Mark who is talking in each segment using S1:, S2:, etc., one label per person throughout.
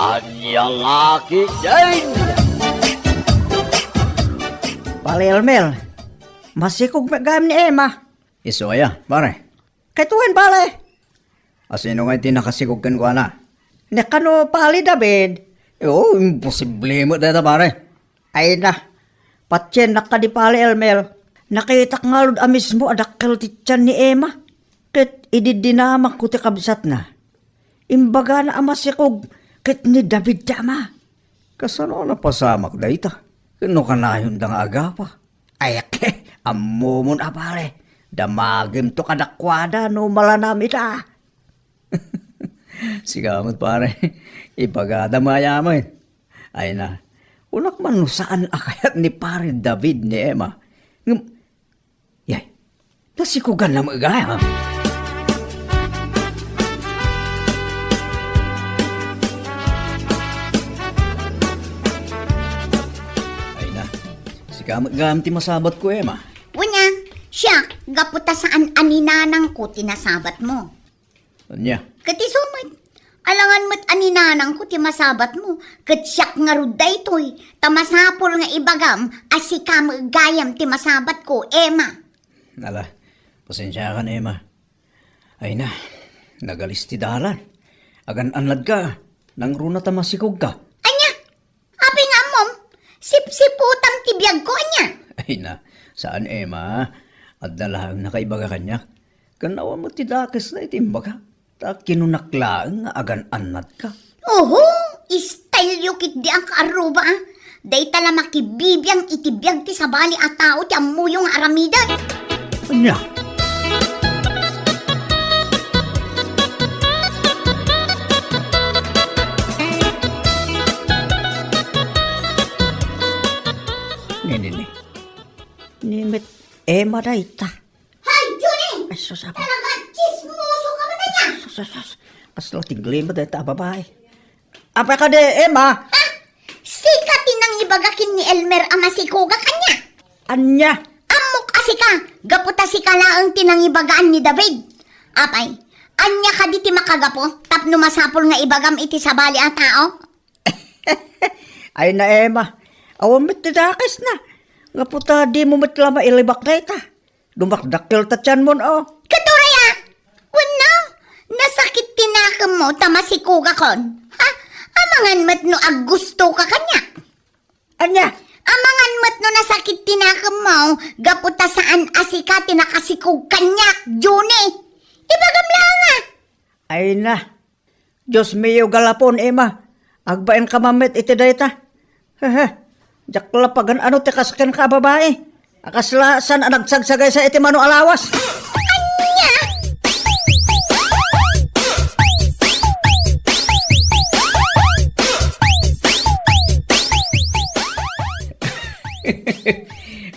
S1: Kanyang aki din!
S2: Palilmil, masikog magam ni Emma.
S3: Isoya, pare.
S2: Kay tuwan pala.
S3: Asino nga tinakasigog kan ko na?
S2: Nakano pali David.
S3: Oo, imposible mo dito, pare.
S2: Ay na, patyen nakadi pali Elmel. Nakita nga lud mismo adakkel ti tiyan ni Emma. Ket ididinamak ko ti kabsat na. Imbaga na amasikog ket ni David tama.
S3: Kasano na pasamak dayta? Kano ka na yun dang aga pa?
S2: Ay, ammo mo na pare. Damagim to kadakwada no malanamit ah.
S3: Sigamot pare, ipagada mayaman. Ay na, unak man no saan akayat ni pare David ni Emma. Yay, nasikugan na magaya. Ay na, sigamot ti masabat ko Emma.
S4: Unya, siya, gaputa saan aninanang ko tinasabat mo.
S3: Anya,
S4: Kati sumit, alangan mo't aninanang ko timasabat mo. Kat siyak nga ruday to'y, tamasapol nga ibagam, asika magayam timasabat ko, Emma.
S3: nala, pasensya ka na Emma. Ay na, nagalis ti dalan. Agan anlad ka, nang runa tamasikog ka.
S4: Anya, abi nga mom, sipsiputam tibiyag ko, anya.
S3: Ay na, saan Emma? At dalahang nakaibaga kanya. Kanawa mo ti dakes na itimbaga. Ta kinunaklaan nga agan anad ka.
S4: Oho, style yukit di ang kaaruba, ah. Day tala makibibiyang itibiyag ti sabali at tao ti amuyong aramidan.
S3: Anya? Nini.
S2: Nimit Emma da ita.
S4: Hay, Junie!
S2: Ay, susapa.
S4: Talaga, chismoso ka ba na niya?
S2: Sus. Aslo tingli mo dahil ta babae. Apa ka de Emma?
S4: Ha? Sikatin ng ibagakin ni Elmer ang masikuga kanya.
S2: Anya?
S4: Amok asika, gaputa si kalaang tinang ibagaan ni David. Apay, anya ka di ti makagapo, tapno masapol nga ibagam iti sabali at tao?
S2: Ay na Emma. Awan mit ti dakes na. Nga puta di mo mitla mailibak na ita. Dumakdakil ta tiyan mo oh.
S4: Katuraya! Wala, nasakit tinakam mo tamasikuga kon. Ha? Amangan mat no aggusto ka kanya.
S2: Anya?
S4: Amangan mat no nasakit tinakam mo, gaputa saan asika tinakasikog kanya, Juni. Ibagam lang nga.
S2: Ay na. Diyos miyo galapon Emma. Agbain ka mamit iti dayta. Hehe. Jakla pagan ano ti kasken ka babae. Akaslasan ang nagsagsagay sa iti mano alawas.
S4: Anya!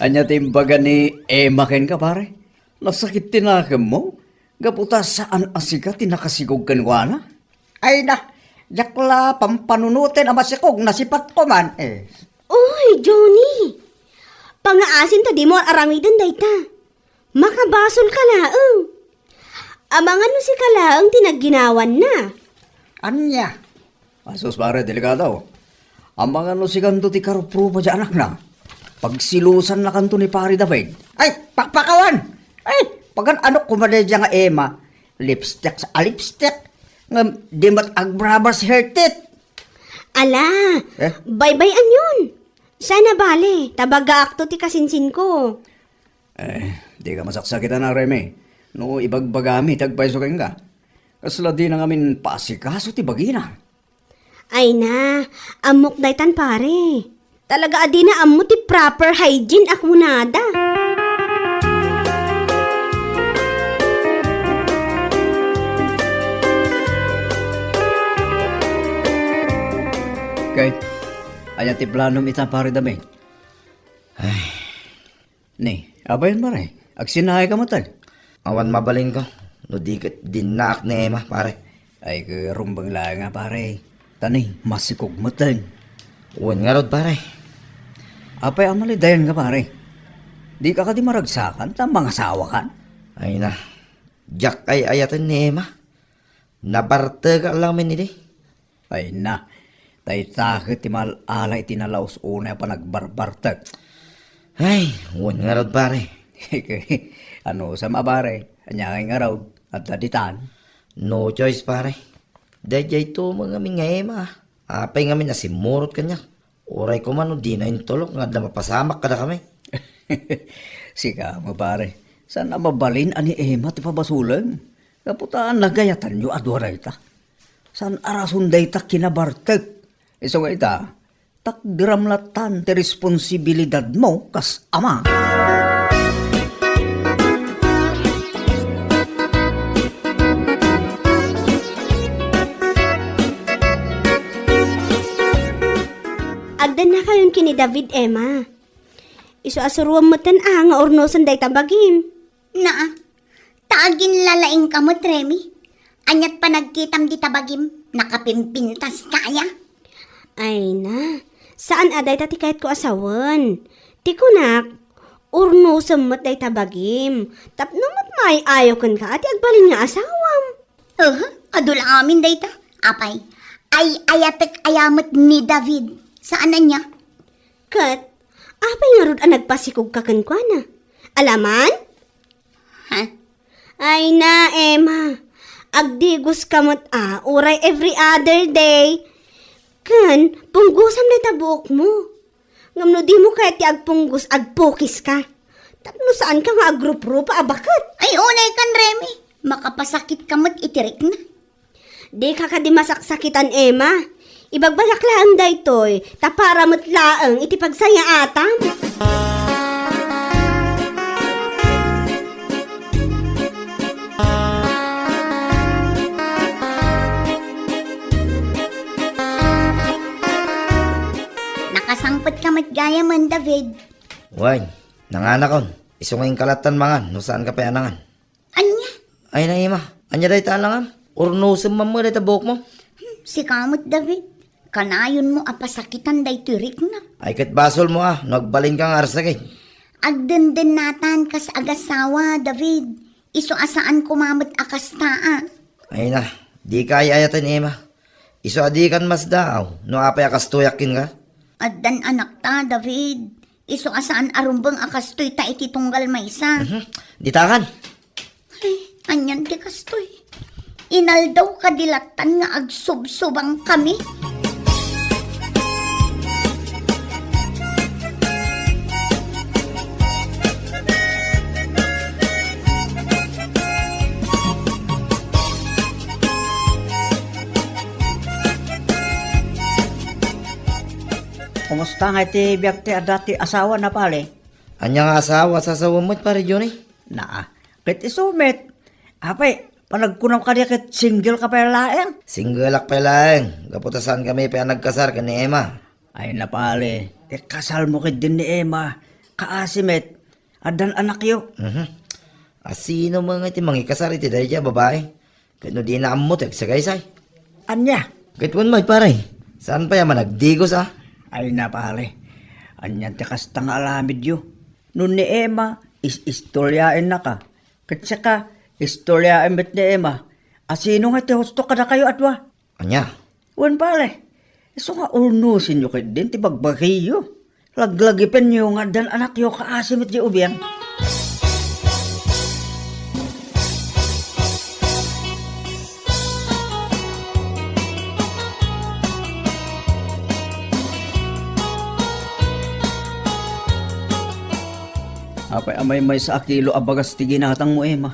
S3: Anya timbaga ni Emma ken ka pare? Nasakit tinakam mo? Gaputa saan asika tinakasigog kan wana?
S2: Ay na. Jakla pampanunutin ang masikog nasipat ko man.
S5: Uy, Johnny! Pangaasin ta di mo aramidan dayta. Makabasol ka laang. Amangan mo si kalaang tinagginawan na.
S2: Anya?
S3: Asus pare, delikado. Ang mga no si kanto ti karupro pa dyan anak na. Pagsilusan na kanto ni pare David.
S2: Ay, pakpakawan! Ay, pagan ano kumadadya nga Emma. Lipstick sa lipstick. Nga di mat agbrabas hertit.
S5: Ala,
S2: Eh?
S5: bye-bye yun. Sana bale, tabaga akto ti kasinsin ko.
S3: Di ka masaksakitan na Reme. No, ibagbagami, tagpaiso ka nga. Kasla di na ngamin pasikaso ti bagina.
S5: Ay na, amok daytan pare. Talaga adi na ammo ti proper hygiene akmunada.
S3: Kahit, ayan ti planom ita pare dami. Ay, ni, abayan ba rin? Agsinahay ka mo tal.
S6: Awan mabalin ko. No dikit dinak ni Emma, pare.
S3: Ay, karumbang lang nga pare. Tani, masikog mo tal.
S6: Uwan nga rod, pare.
S3: Apay amali dayan nga pare. Di ka di maragsakan, tamang asawa kan.
S6: Ay na. Jack ay ayatan ni Emma. Nabarte ka lang min nili.
S3: Ay na, Tay takit ti malala iti nalaos una pa nagbarbartag.
S6: Ay, huwag nga raw pare.
S3: Ano sa mabare, anya nga raw at daditan.
S6: No choice pare. Dahil ito mga nga ema. Apay nga nasimurot kanya. Oray ko man di na intulok nga na mapasamak kada kami.
S3: Sika mabare, saan na mabalin ani Emma ti pabasulan? Kaputaan nagayatan nyo adwaray ta. Saan arasunday ta kinabartag? Iso nga ita, takdiramlatan ti responsibilidad mo kas ama.
S5: Agdan na kayon kini David, Emma. Iso asuruan mo tan nga ornosan day tabagim.
S4: Na, taagin lalaing kamot, Remy. Anyat pa nagkitam di tabagim, nakapimpintas kaya.
S5: Ay na, saan aday tati kahit ko asawan? Ti kunak, ornosan mo't day tabagim. Tapno mo't may ayaw kan ka ati agbalin nga asawam.
S4: Adula amin day ta. Apay, ay ayatek ayamot ni David. Saan na niya?
S5: Kat, apay nga rod ang nagpasikog kakan kwa na. Alaman?
S4: Ha?
S5: Ay na, Emma. Agdigos kamot uray every other day. Kan, punggusam na tabuok mo. Ngamno di mo kaya ti agpunggos, agpukis ka. Tapno saan ka nga agrup-rupa, abakat?
S4: Ay, unay kan, Remy. Makapasakit kamot itirik na.
S5: Di ka di masaksakitan, Emma. Ibagbalak laang daytoy, tapara mo't laang iti pagsaya atam.
S4: Nakasangpot kamot gaya man, David.
S6: Why? Nanganakon. Iso ngayong kalatan mangan. No saan ka pa anangan?
S4: Anya?
S6: Ay na ema. Anya day talangan? Ornosem mo day tabok mo?
S4: Si kamot, David. Kanayon mo apasakitan day tirik na.
S6: Ay kat basol mo nagbalin kang arsagay.
S4: Agdenden natan kas agasawa, David. Iso asaan kumamot akas taa.
S6: Ay na, di kaya ayatan ema. Iso adi kan mas daaw. No apay akas tuyakin ka?
S4: Addan anak ta, David. Iso asaan arumbang akas to'y ta iti tunggal maysa.
S6: Di takan.
S4: Ay, anyan ti kastoy. Inaldaw kadilatan nga agsubsubang kami.
S2: Kumusta nga iti biyak ti adati asawa na pali?
S6: Anya nga asawa sa sawamot pare Johnny.
S2: Naa, kit isumit. Apay, panagkunam ka diya kit single ka pa laeng.
S6: Single pa lang. Kaputasan kami pa nagkasar ka ni Emma.
S2: Ay na pali, kasal mo kit din ni Emma. Kaasimit, adan anak yo.
S6: Asino mga iti mangikasar iti dahil babae. Kano di na amot sa gaysay.
S2: Anya?
S6: Kitwan mo pare. Saan pa yaman nagdigos
S2: Ay na pali, anyan ti kastang alamid yo. Nun ni Emma, istoryain na ka. Katsa ka, istoryain bet ni Emma. Asino nga ti husto ka na kayo atwa?
S6: Anya?
S2: Wan pale, iso nga urnusin nyo kit din ti bagbagiyo. Laglagipin nyo nga dan anak yo kaasimit di ubyan. Apay amay sa akilo abagas ti ginatang mo, Emma.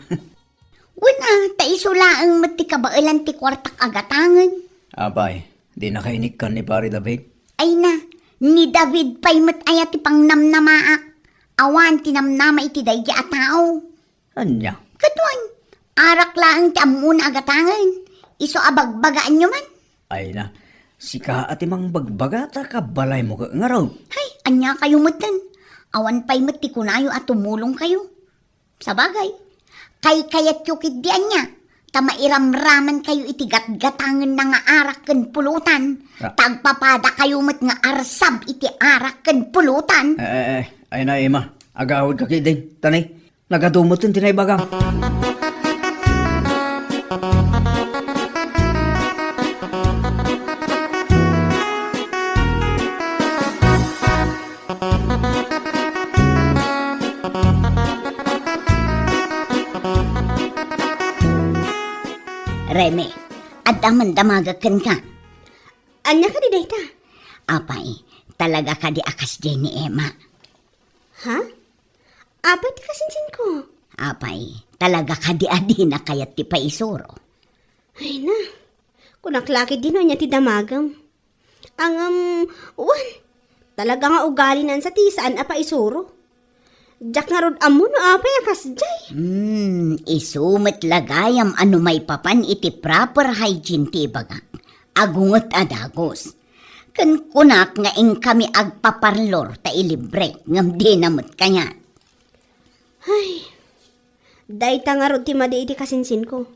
S4: Wala, taisulaang mati kabailan ti kwartak agatangan.
S2: Apay, di nakainik ka ni pare David.
S4: Ay na, ni David pa'y mataya ti pang namnamaak. Awan tinamnama iti daygi a tao.
S2: Anya?
S4: Katuan, arak laang ti amuna agatangan. Iso abagbagaan nyo man.
S2: Ay na, sika at imang bagbaga ta kabalay mo ka ngaraw.
S4: Hay, anya kayo mutan. Awan pa'y mati kunayo at tumulong kayo. Sa bagay, kay kayat yukid di anya. Tamairamraman kayo iti gatgatangan na nga arak ken pulutan. Tagpapada kayo mat nga arsab iti arak ken pulutan.
S2: Ay na, Emma, agawad ka kidin. Tanay, nagadumot yung tinay bagam.
S4: Remy, adaman damagakan ka.
S5: Anya ka di dayta?
S4: Apay, talaga ka di akas dyan ni Emma.
S5: Ha? Apay ti kasinsin ko.
S4: Apay, talaga ka di adi na kayat ti paisuro.
S5: Ay na, kunaklaki din niya ti damagam. Ang, talaga nga ugali nan sa tisaan apa isuro. Diyak nga rod amo no apay akas jay.
S4: Isumet lagayam ano may papan iti proper hygiene ti baga. Agungot adagos. Kan kunak nga ing kami agpaparlor ta ilibre ngam di namot kanya.
S5: Ay, dayta nga rod ti madi iti kasinsin ko.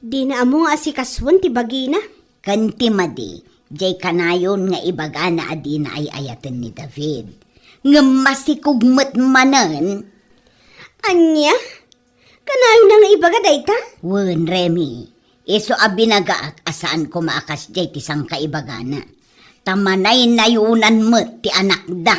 S5: Di na amo nga asikaswan ti bagina.
S4: Kan ti madi, jay kanayon nga ibaga na adi na ay ayatan ni David. Nga masikugmat manan.
S5: Anya? Kanayon na nga ibaga dayta?
S4: Wen, Remy, iso abinagaak asaan ko maakas jay tisang kaibagana. Tamanay nayunan mo ti anak da.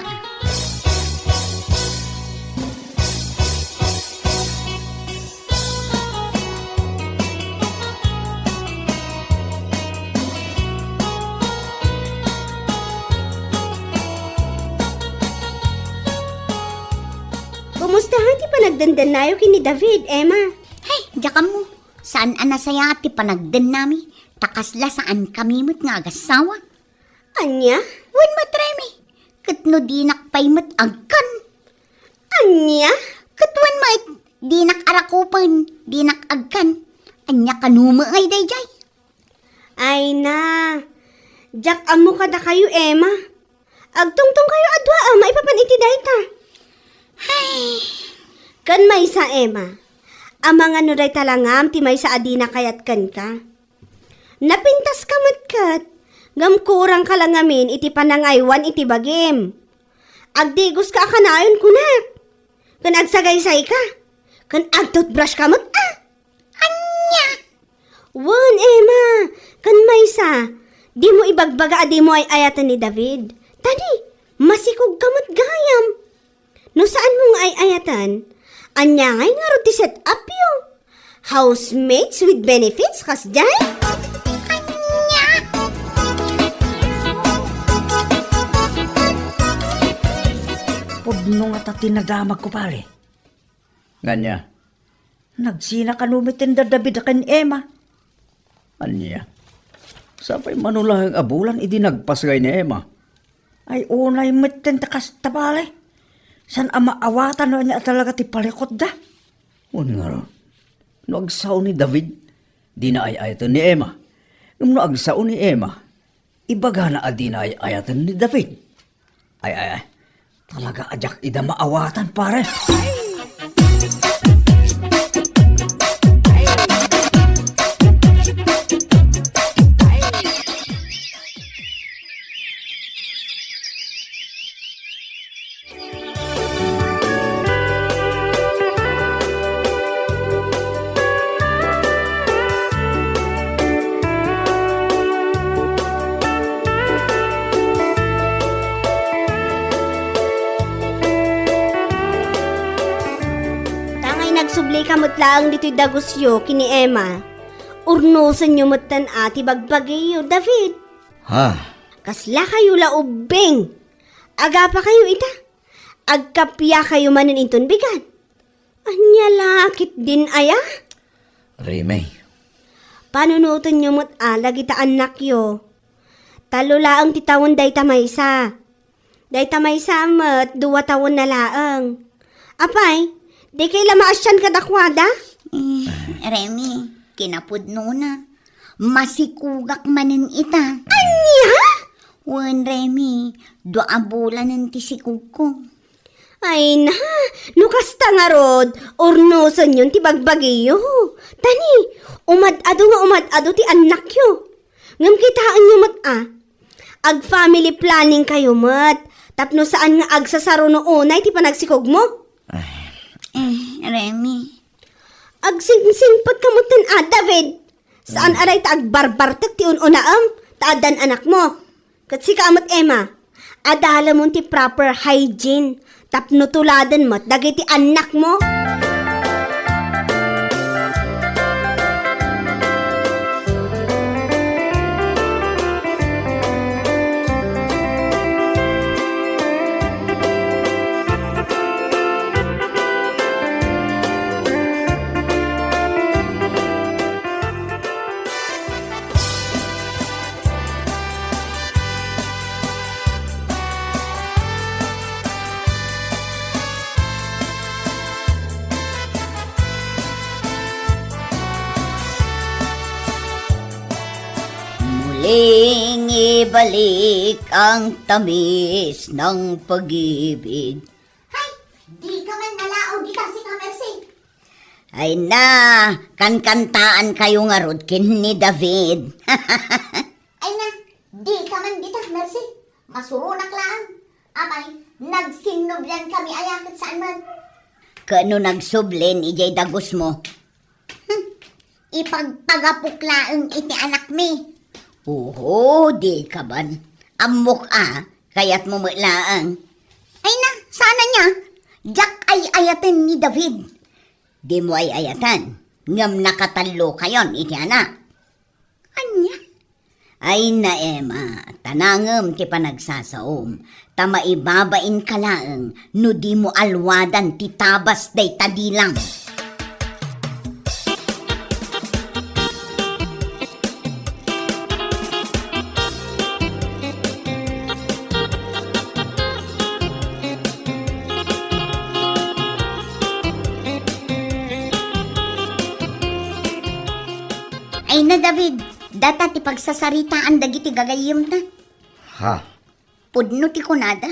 S5: Kumustahan ti panagdandan nayo kini David, Emma?
S4: Hey, diya mo. Saan anasaya ti panagdan nami? Takasla saan kami mo't nga agasawa?
S5: Anya?
S4: Wen matremi. Katno dinak pay mo't agkan.
S5: Anya?
S4: Katwan mait dinak arakupan, dinak agkan. Anya kanuma ay dayjay.
S5: Ay na. Jack amo kada kayo, Emma. Agtungtong kayo adwa, maipapan iti dayta.
S4: Ay,
S5: Kan may sa Emma. Amang ano day talangam ti may sa adina kayat kan ka. Napintas ka matkat. Ngam kurang kalangamin iti panangaywan iti bagim. Agdigos ka akanayon kunak. Kan agsagaysay ka. Kan agtoothbrush ka mat
S4: anya.
S5: Wan, Emma. Kan may sa. Di mo ibagbaga di mo ay ayatan ni David. Tadi, masikog ka mat gayam. No saan mo nga ay ayatan? Anya ngay nga ro ti set up yo. Housemates with benefits kas jay?
S2: Pudno nga ta tinadamag ko pare.
S3: Nganya,
S2: Nagsina kanumitin da David akan Emma.
S3: anya. Sapay manulahang abulan, idi nagpasgay ni Emma.
S2: Ay unay mitten takas tabale. San ama awatan no niya talaga ti palikot da.
S3: Ano nga ron? No agsaw ni David, di na ay ayatan ni Emma. Nung no agsaw ni Emma, ibaga na adi na ay ayatan ni David. Ay, talaga ajak ida maawatan pare.
S5: Nagsubli ka mutlaang dito'y dagusyo kini Emma. Urnusan nyo mutan ati bagbagiyo, David.
S6: Ha?
S5: Kasla kayo laubing. Aga pa kayo ita. Agkapya kayo manin inton bigat. Anya lakit din aya.
S6: Remy,
S5: Panunutan nyo mut alag ita anak yo. Talulaang titawon day tamaysa. Day tamaysa mat 2 taon na laang. Apay, di kay lamaasyan ka dakwada?
S4: Remy, kinapudno na. Masikugak manin ita.
S5: Anya?
S4: Wen, Remy, 2 bulan ng tisikug ko.
S5: Ay na, nukasta nga rod, urnusan yun ti bagbagiyo. Tani, umad-ado ti anak yo. Ngam kitaan nyo mat Ag family planning kayo mat. Tapno saan nga agsasaro no unay ti panagsikog mo?
S4: Remy.
S5: Agsingsingpot kamutan David. Saan aray ta agbarbartek ti unaam? Taadan anak mo. Katsi ka amat Emma. Adala mo ti proper hygiene. Tapno tuladan mo, dagiti anak mo.
S4: Muling ibalik ang tamis ng pag-ibig.
S7: Hay, di ka man nalaaw di kasi ka, Mercy.
S4: Ay na, kankantaan kayo nga rudkin ni David.
S7: Ay na, di ka man dita, Mercy. Masurunak lang. Amay, nagsinublan kami ayakit saan man.
S4: Kano nagsublin, ijay dagos mo.
S7: Ipagpagapuklaang iti anak mi.
S4: Oo, di ka ban. Amok kaya't mumulaang.
S7: Ay na, sana niya. Jack ay ayatin ni David.
S4: Di mo ay ayatan. Ngam nakatalo kayon, iti anak.
S7: Anya?
S4: Ay na Emma, tanangem ti panagsasaom. Tama ibabain ka laeng, no di mo alwadan ti tabas day tadilang.
S7: Ay na, David. Data ti pagsasaritaan dagiti gagayim ta.
S6: Ha?
S7: Pudno ti kunada.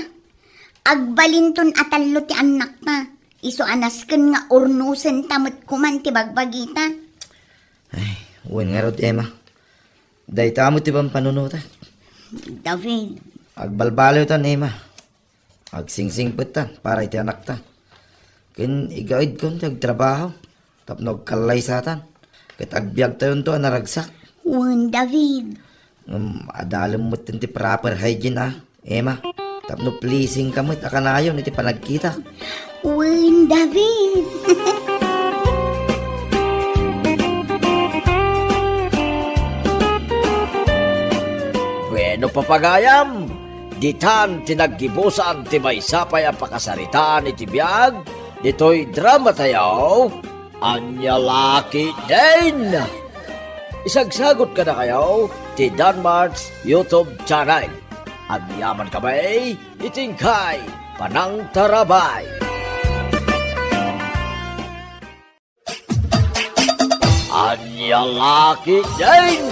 S7: Agbalinton atallo ti anak ta. Iso anasken nga urnusen tamot kuman ti bagbagita.
S6: Ay, uwan nga rod, Emma. Day tamo ti bang panunuta.
S4: David,
S6: Agbalbalaw tan, Emma. Agsingsingpet tan, para iti anak ta. Kin igaid kon ti agtrabaho. Tapno kalay satan. Kat agbyag tayon to naragsak.
S7: Wan, David.
S6: Adalam mo ti proper hygiene Emma. Tapno pleasing kamot akanayon iti panagkita.
S7: Wan, David.
S1: Bueno papagayam, ditan tinaggibusan ti may sapay ang pakasaritaan iti biyag, dito'y drama tayo, Anya Laki din! Isagsagot ka na kayo, ti Danmarks YouTube channel. At yaman kamay, itingkay, Panang Tarabay. Anya Laki din!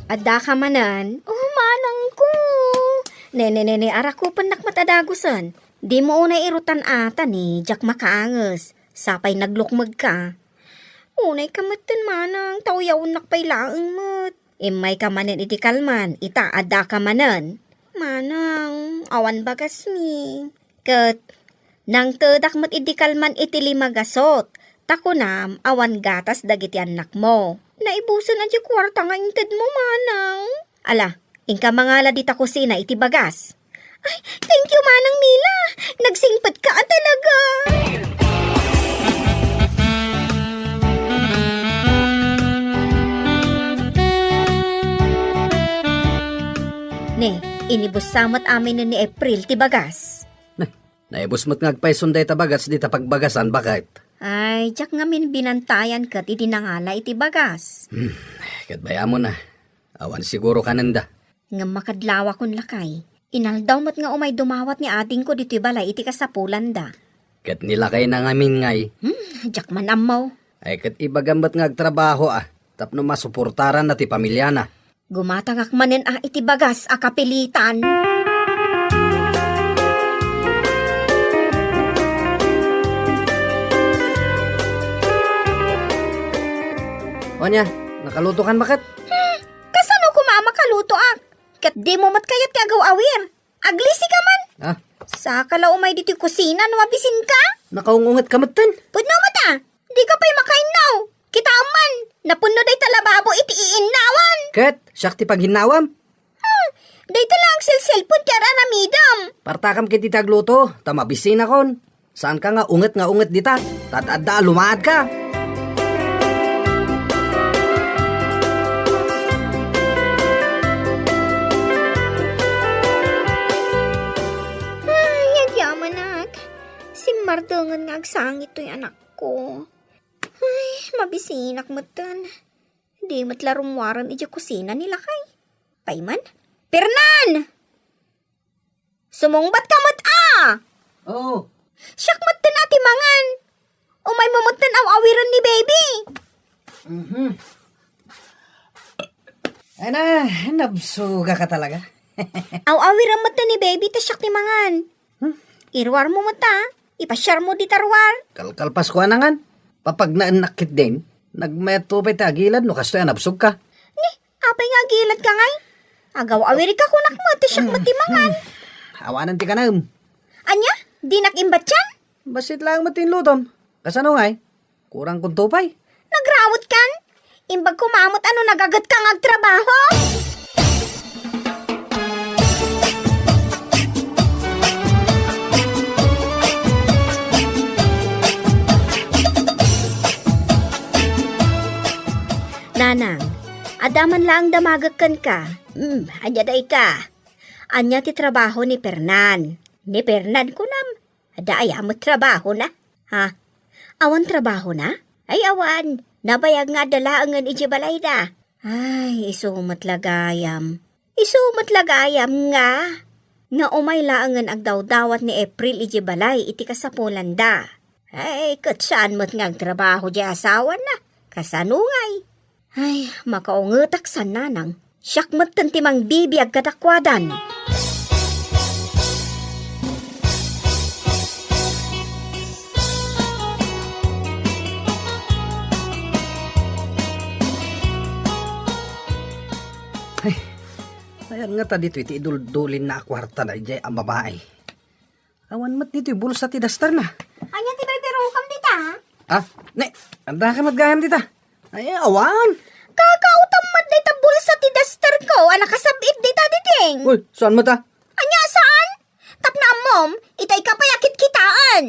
S5: Adda ka manan? Oh, manang ko. Nene, arak ko panak matadagusan. Di mo unay irutan ata ni Jack makaanges. Sapay naglukmag ka. Unay kamatan manang, tawyaw nakpay laang mat. Imay ka manan iti kalman, ita adda ka manan. Manang, awan bagas mi. Kat, nang tedak mat iti kalman iti limagasot. Takunam, awan gatas dagiti anak mo. Naibusan ang kwarta nga inted mo, manang. Ala, ingka mangala dita kusina iti bagas. Ay, thank you, manang Mila. Nagsingpat ka talaga. Ne, inibus samot amin ni April ti bagas.
S3: Naibos mo't ngagpaisunday tabagas di tapagbagasan bakit?
S5: Ay, jak nga min binantayan kat iti nangala iti bagas.
S3: Katbaya mo na. Awan siguro kananda.
S5: Nga makadlawa kon lakay. Inaldaw mo't nga umay dumawat ni ating ko dito'y balay iti kasapulan da.
S3: Kat nilakay na ngamin ngay.
S5: Jak man amaw.
S3: Ay kat ibagambat ngagtrabaho Tapno masuportaran na ti pamilya na.
S5: Gumatangak manen iti bagas kapilitan.
S3: Onya, nakaluto kan bakit?
S5: Kasano kumamakaluto Kat di mo mat kayat kagawawir. Aglisi ka man. Sa kala umay dito kusina no mabisin ka.
S3: Nakaungungat ka matan.
S5: Pudno mata. Di ka pa'y makainaw. Kita man. Napuno day talababo iti iinawan.
S3: Kat, siyak ti paghinawam.
S5: Day talang cellphone ti aramidam.
S3: Partakam kiti tagluto, tamabisin akon. Saan ka nga unget dita? Tatadda lumaad ka.
S5: Martungan nga agsangit to'y anak ko. Ay, mabisinak matan. Di matlarumwaran iti kusina nila kay. Payman? Pernan! Sumungbat ka mat
S3: Oh.
S5: Siyak matan ati mangan. Umay mo matan aw-awiran ni baby.
S3: Ay na, nabsuga ka talaga.
S5: Aw-awira mo ni baby, tasyak ni mangan. Irwar mo mata, ipasyar mo di tarwar.
S3: Kalkalpas ko anangan. Papag naanakit din, nagmeto pa tagilad no kasto yan nabsug ka.
S5: Ni, apay nga gilad ka ngay. Agaw-awiri ka kunak mo, tasyak mo ti mangan.
S3: Awanan ti ka na
S5: Anya, di nakimbat yan?
S3: Basit lang matinlutom. Kasano ngay? Kurang kong tupay.
S5: Nagrawot kan? Imbag kumamot ano nagagat kang agtrabaho? Nanang, adaman lang damagakan ka. Anya day ka. Anya ti trabaho ni Pernan. Ni Pernan ko nam. Ada ayam trabaho na. Ha? Awan trabaho na? Ay awan. Nabayag nga dalaangan iti balay na. Ay, isumat lagayam. Isumat lagayam nga. Nga umay laangan ag dawdawat ni April iti balay iti kasapulan da. Ay, katsaan mo't nga trabaho di asawa na. Kasanungay. Ay, makaungutak sa nanang. Siyak mo't tantimang bibiyag katakwadan.
S3: Ayan nga ta dito iti idul-dulin na kwarta na ijay ang babae. Awan mat dito bulsa ti dastar na.
S5: Anya ti perukam dita, ha?
S3: Ah, ne, anda ka matgayam dita. Ay, awan.
S5: Kakautam mat dita bulsa ti daster ko, anak kasabit dita diding.
S3: Uy, saan mo ta?
S5: Anya saan? Tapna mom, itay ka payakit kitaan.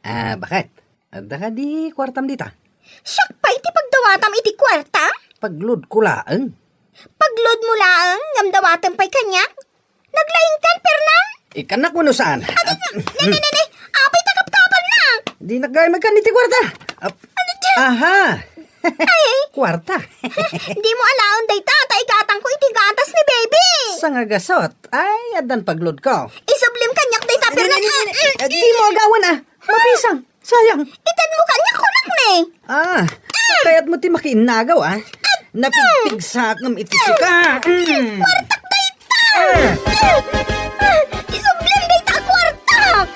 S3: Ah, bakit? Anda ka di kwartam dita.
S5: Siyak pa iti pagdawatam iti kwarta?
S3: Paglud kulaang.
S5: Paglod mo lang, ngamdawatan pa'y kanyak. Naglaing kan, Pernan?
S3: Ikanak mo no saan?
S5: Nene, apay takap-kapan na.
S3: Di nagay magkaniti kwarta. Aha. Kwarta.
S5: Di mo alaon day tata, igatang ko iti gatas ni baby.
S3: Sa nga gasot. Ay, adan paglud ko.
S5: Isublim kanyak day ta, Pernan.
S3: Di mo agawan Mapisang. Sayang.
S5: Itan mo kanyak kunak ni.
S3: Kaya't mo ti makiinagaw Napigpigsak ng itisika.
S5: Kwartak day ta. Isublim day ta, kwartak.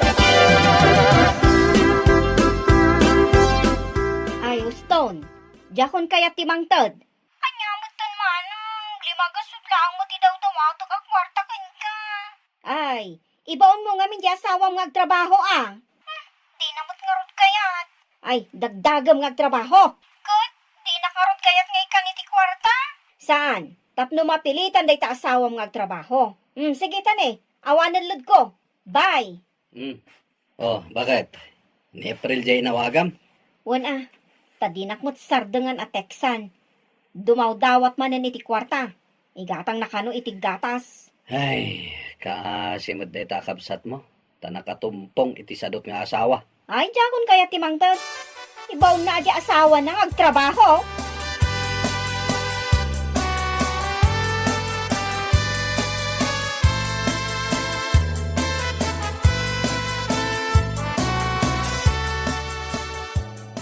S5: Ay, Stone. Jakon kaya timang tod. Anya mo tan manang. Limagasot lang mo ti daw tumatok ang kwarta ka. Ay, ibaon mo nga min di asawa mga trabaho Di namot ngarot kayat. Ay, dagdagam nga trabaho. Kat, di nakarot kayat nga ikan iti kwarta. Saan? Tapno mapilitan day ta asawa mga trabaho. Sige tani, awanan lud ko. Bye.
S3: Oh, bakit? Ni April jay nawagam?
S5: Wan tadinak mo't sardengan at teksan. Dumaw-dawat manan iti kwarta. Igatang nakano iti gatas.
S3: Ay, kaasimod day takabsat mo. Tanakatumpong iti sadot nga asawa.
S5: Ay, jakon kaya timangtad. Ibaw na di asawa na agtrabaho.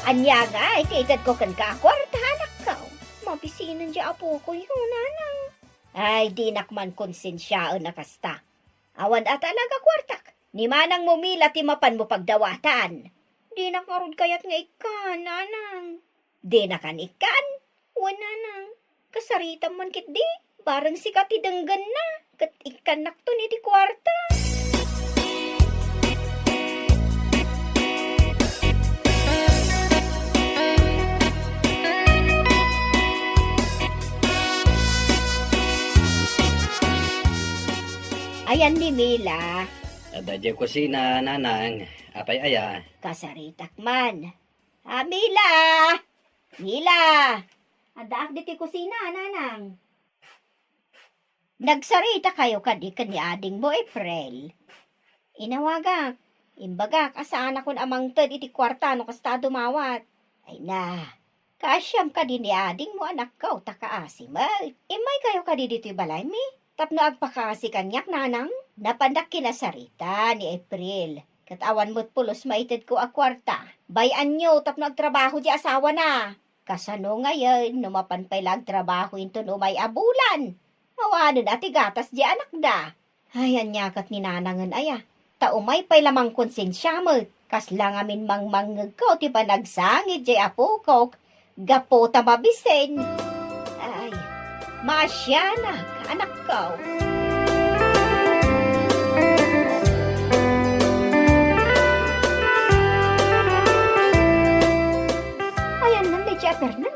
S5: Anyaga, ay kaitad ko kan kakwartahanak ka. Mabisinan di apo ko yun, nanang. Ay, di nakman konsensyaan na kasta. Awan at alaga kwartak. Ni manang mumila ti mapan mo pagdawatan. Di nakarod kayat nga ikan, nanang. Di nakan ikan. Wan, nanang. Kasaritan man kit di. Barang sikat idenggan na. Kat ikan nakto ni di kwarta. Ayan ni Mila.
S3: Adadya ko si nanang. Apay aya.
S5: Kasaritak man. Mila! Mila! Adaak diti kusina, nanang. Nagsarita kayo kadi ni ading mo, April. Inawagak. Imbagak, asaan akon amang tad iti kwarta no kasta dumawat. Ay na, kasyam kadi ni ading mo anak ka, takaasimay. Imay kayo kadi dito balay mi. Tapno agpakasi kanyak, nanang. Napandak kinasarita ni April. Katawan mo't pulos maited ko a kwarta. Bayan nyo, tapno agtrabaho di asawa na. Kasano ngayon, numapanpay lang trabaho into no may abulan. Mawanan ati gatas di anak da. Ay, anyakat ni nanangan aya. Taumay pay lamang konsensya mo. Kasla ngamin mangmangag ko, ti pa nagsangit di apo ko. Gapo ta mabisen. Ay, masya na, anak ko. Ayan nan, di siya Fernan.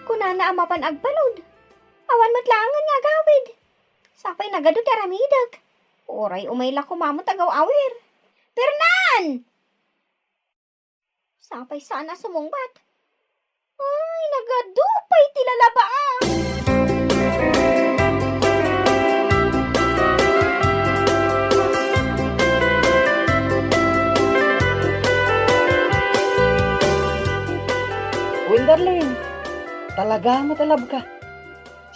S5: Kunana ang mapan agbalod. Awan matlangan nga gawid. Sapay nagado karamidag. Oray umayla kumamot agaw awer. Fernan! Sapay sana sumungbat. Ay, nagadupay tilalaba ah.
S8: Win, darling. Talaga matalab ka.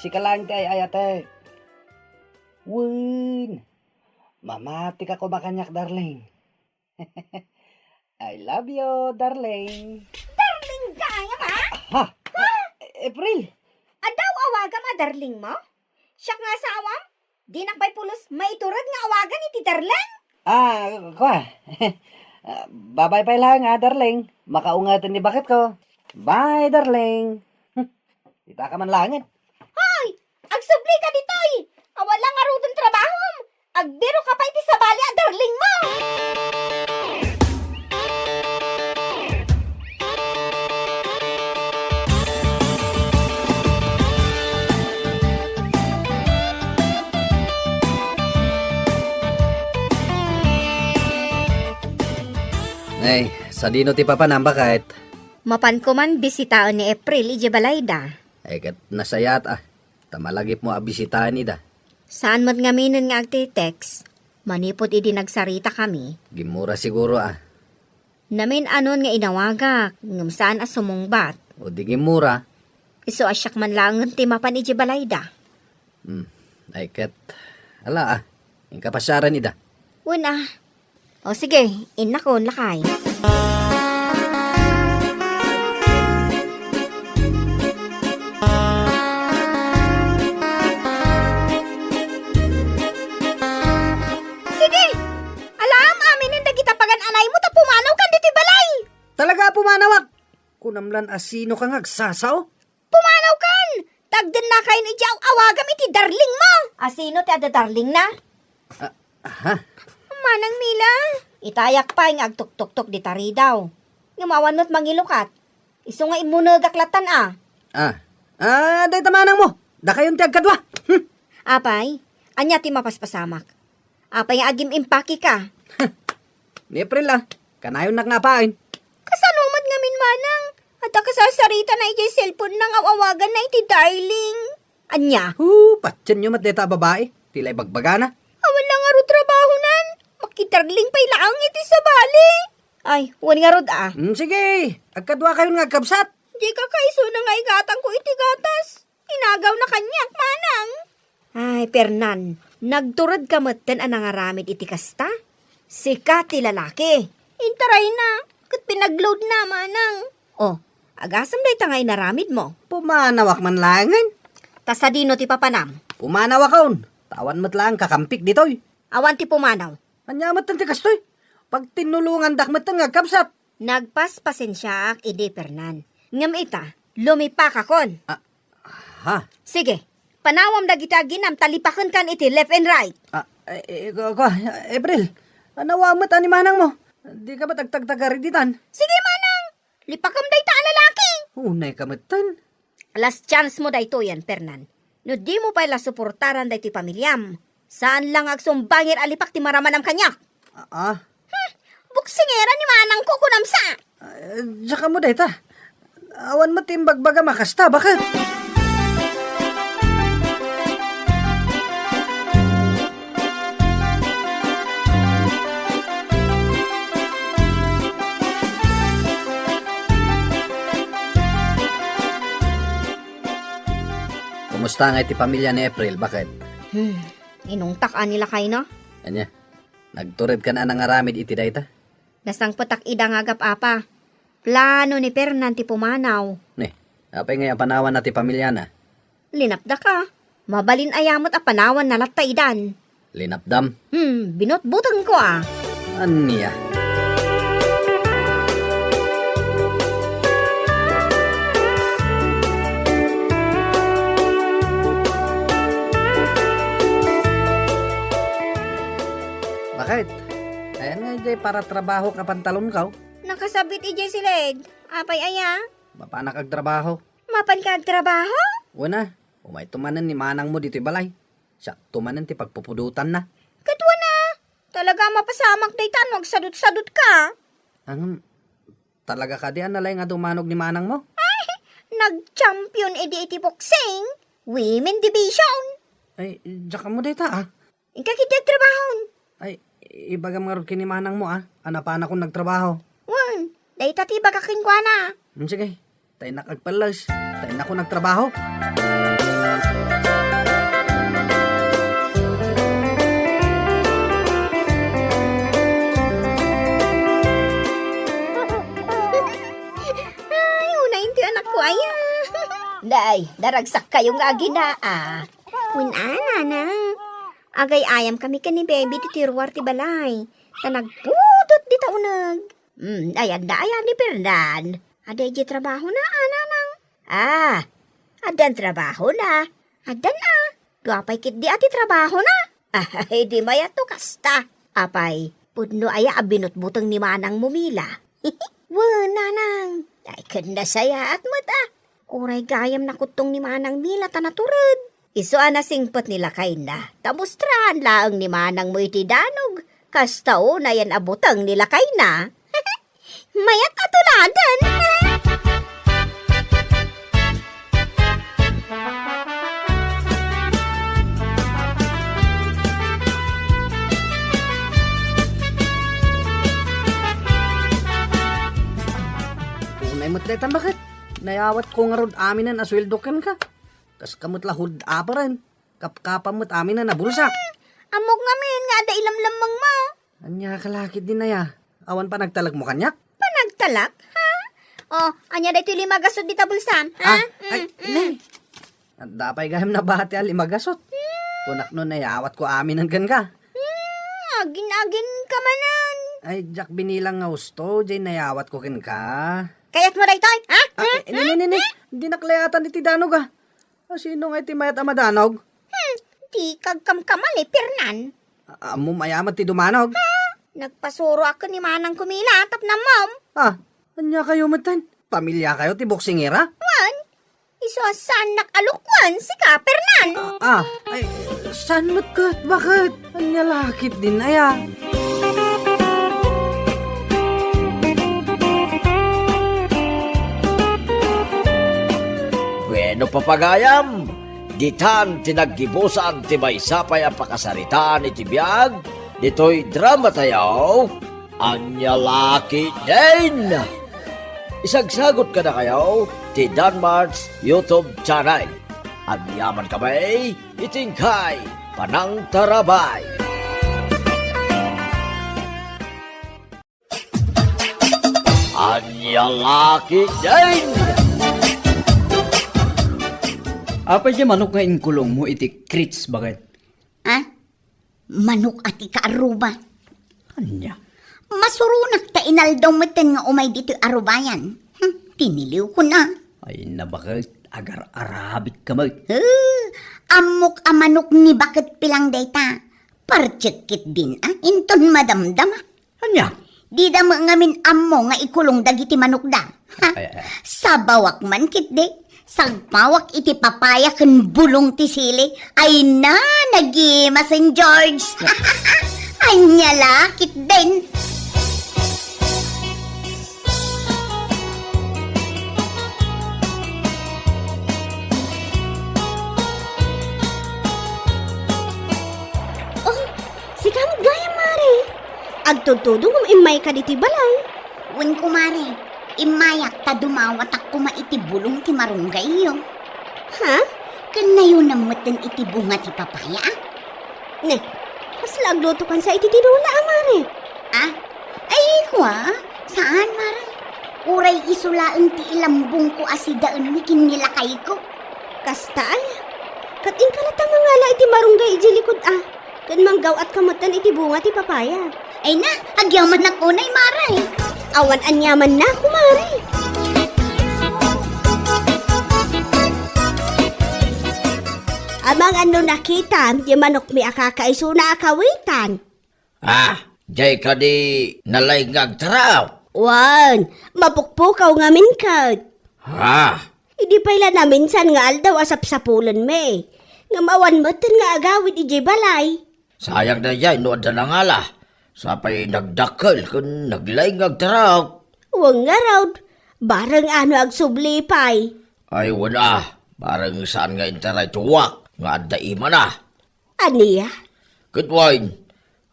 S8: Si kalang ay ayate. Win. Mamati ka ko makanyak, darling. I love you, darling.
S5: Darling kaya ma?
S8: Ha? April.
S5: Adaw awaga ma darling mo? Siya nga sa awam? Di nakbay pulos may turad nga awagan iti darling?
S8: Kwa. Babay pa lang darling. Makaungatan ni bakit ko. Bye, darling. Kita ka man langit.
S5: Hoy! Agsubli ka ditoy! Awala nga rutong trabaho! Agbiro ka pa iti sa bali darling mo!
S3: Ay, sa dino ti papanam bakit?
S5: Mapan ko man bisitaon ni April ije balayda.
S3: Ay, kat nasayat tamalagip mo abisitahan ida.
S5: Saan mo't ngaminin nga agti-text? Manipot idi nagsarita kami.
S3: Gimura siguro
S5: Namin anon nga inawagak, ngam saan as sumungbat.
S3: O di gimura.
S5: Iso asyak man lang ti mapan ije balayda.
S3: Ay, kat ala yung kapasaran ida.
S5: Una. O sige, inakon lakay. Sige! Alam, amin ang dagitapagan anay mo ta pumanaw kan diti balay!
S3: Talaga pumanawak! Kunamlan asino ka ngagsasaw?
S5: Pumanaw kan! Tagden na kayo ni Jaw awagam iti darling mo! Asino ti ada darling na? Manang Mila, itayak pa yung agtuk-tuk-tuk di tari daw. Ngamawan mo't mangilukat. Iso nga imunagaklatan
S3: Day tamanang mo. Da kayon ti agkadwa.
S5: Apay, anya ti mapaspasamak. Apay agim impaki ka.
S3: Ni April kanayon naknapain.
S5: Kasanumat ngamin manang. At kasasarita na iti cellphone nang awawagan na iti darling. Anya?
S3: Patyan nyo matdeta babae. Tilay bagbagana.
S5: Awan lang nga ro trabaho nan. Makitarling pa'y laang iti sa bali. Ay, huwag nga rod
S3: Sige, agkadwa kayon nga kabsat.
S5: Di ka kaiso na nga igatang ko iti gatas. Inagaw na kanyak, manang. Ay, Pernan, nagturad ka maten anang aramid iti kasta? Sika ti lalaki. Intaray na, kat pinagload na, manang. Oh, agasam day tangay naramid mo.
S3: Pumanawak man langan.
S5: Tasadino ti papanam.
S3: Pumanawak kaon. Tawan mo't lang kakampik ditoy.
S5: Awan ti pumanaw.
S3: Anyamat ang tikastoy. Pag tinulungan dakmat ang agkabsat.
S5: Nagpaspasensya ak ide Pernan. Ngam ita, lumipak akon. Sige, panawam dagita ginam talipakan kan iti left and right.
S3: April, nawamat ani manang mo. Di ka ba tagtagtagariditan?
S5: Sige manang, lipakam day ta lalaki.
S3: Unay kamatan.
S5: Last chance mo day to yan, Pernan. No di mo pa ila suportaran day ti pamilyam. Saan lang agsumbangir alipak ti maramanam kanyak? Buksingera ni manang ko kunamsa.
S3: Saka mo dayta. Awan mo timbagbaga makasta, bakit? Kumusta nga iti pamilya ni April, bakit?
S5: Inungtak nila kayo no?
S3: Anya, nagturid ka na ng aramid iti dayta?
S5: Nasang patak ida nga apa. Plano ni Pernan ti pumanaw.
S3: Ne,
S8: Apay nga panawan na ti pamilya na.
S5: Linapda ka. Mabalin ayamot a panawan na lataydan.
S8: Linapdam.
S5: Binotbutang ko ah.
S8: Aniya. Bakit? Ayan nga, Jay, para trabaho ka pantalon ka.
S5: Nakasabit ijay si Leg. Apay aya.
S8: Bapa na kagtrabaho.
S5: Mapan ka trabaho?
S8: Una, umay tumanan ni manang mo dito balay. Siya tumanan ti pagpupudutan na.
S5: Katwa na. Talaga mapasamak daytan, wag sadut-sadut ka.
S8: Talaga ka di analay nga dumanog ni manang mo?
S5: Nag-champion iti boxing. Women division.
S8: Ay, diyan mo dito ah.
S5: Ikakitag trabahon.
S8: Ay, ibaga mga rin kinimanang mo ah. Anapan ako nagtrabaho.
S5: Wan, day tati baka kinkwa na.
S8: Sige, tayo nakagpalas. Tayo na ako nagtrabaho.
S5: Ay, unayin ti anak ko ay. Day, daragsak kayong agina ah. Winana na. Agay ayam kami ka ni baby ti tiruar ti balay. Tanagpudot di taunag. Ayan da ayan ni Perdan. Aday di trabaho na ananang. Adan trabaho na. Adan Duapay kit di ati trabaho na. Ay di maya to kasta. Apay, pudno aya abinot-butang ni manang mumila. Nanang. Ay kanda saya at mata. Uray gayam na kutong ni manang mila tanaturad. Iso anasingpot nila kay na. Tabustrahan laang ni manang mo iti danog. Kastao na yan abutang nila kay na. Mayat atuladan.
S8: Unay mo't daytan bakit? Nayawat ko nga rod amin na nasweldokan ka. Kas kamot lahod aparan. Kapkapa mo't amin na nabulsak.
S5: Amok ngamin nga ada ilamlamang mo.
S8: Anya kalakit din na ya. Awan pa nagtalag mo kanyak?
S5: Panagtalak, ha? Anya da ito limagasod di tabulsan, ha?
S8: Ay, nay. At dapay gayam na bati alimagasot. Kunak nun nayawat ko amin ang gan ka.
S5: Agin-agin ka manan.
S8: Ay, Jack binilang nga gusto. Jay nayawat ko kin ka.
S5: Kaya't mo da ito, ha?
S8: Nini. Hindi naklayatan iti danog ah. Sino nga iti mayat amadanog?
S5: Di kagkamkamal Pernan.
S8: Amo mayamat ti dumanog.
S5: Nagpasuro ako ni manang kumila, tap na mom.
S8: Anya kayo matan? Pamilya kayo ti boksingera?
S5: Wan, iso saan nakalukwan si ka, Pernan.
S8: Ay, saan matkat? Bakit? Anya lakit din na ya.
S1: Bueno papagayam, ditan tinaggibusan ti maysapay ang pakasaritaan iti biyag, dito'y drama tayo, Anya Laki din! Isagsagot ka na kayo, ti Danmar's YouTube channel. At yaman kamay, itingkay, Panang Tarabay. Anya Laki din!
S3: Apa siya manok nga inkulong mo iti krits bakit?
S7: Manok ati kaaruba.
S3: Anya?
S7: Masurunak ta inaldaw meten nga umay dito arubayan. Tiniliw ko na.
S3: Ay na bakit? Agar-arabik ka mag.
S7: Amok amanok ni bakit pilang dayta. Partsekit din inton madamdam.
S3: Anya?
S7: Di da mo ngamin ammo nga ikulong dagiti manok da. Sa bawak man kit de. Sagpawak iti papaya ken bulong ti sili. Ay na, nagima St. George. Anya lakit din.
S5: Si kamot gaya, Mari. Agtudtudong imay ka diti balay.
S7: Wen kumare, imayak ta dumawat ako maiti bulong ti marunggay yo.
S5: Ha?
S7: Ken nayon namutan iti bunga ti papaya.
S5: Ne, kasla agluto kan sa iti tinula, Mari.
S7: Ay, kwa? Saan, Mare? Uray isulaang ti ilambong ko asidaan ni kinilakay ko.
S5: Kasta ay. Kating kalatang nga la iti marunggay iti likod Kan manggaw at kamutan iti bunga ti papaya.
S7: Ay na, agyaman na kunay, Maray.
S5: Awan anyaman na, kumari. Amang ano nakita, di manok mi akakaiso na akawitan.
S1: Jay ka di nalaingag taraw.
S5: Wan, mapukpukaw nga minkad. Idi pala na minsan nga aldaw asap-sapulan me. Nga mawan moten nga agawid iji balay.
S1: Sayang na jay, nood na ngala. Sapay nagdakkel kun naglaingag taraw.
S5: Huwag nga raw, barang ano ag sublipay.
S1: Ay wala, parang saan nga interay tuwak. Nga adda ima na.
S5: Aniya?
S1: Kitwain,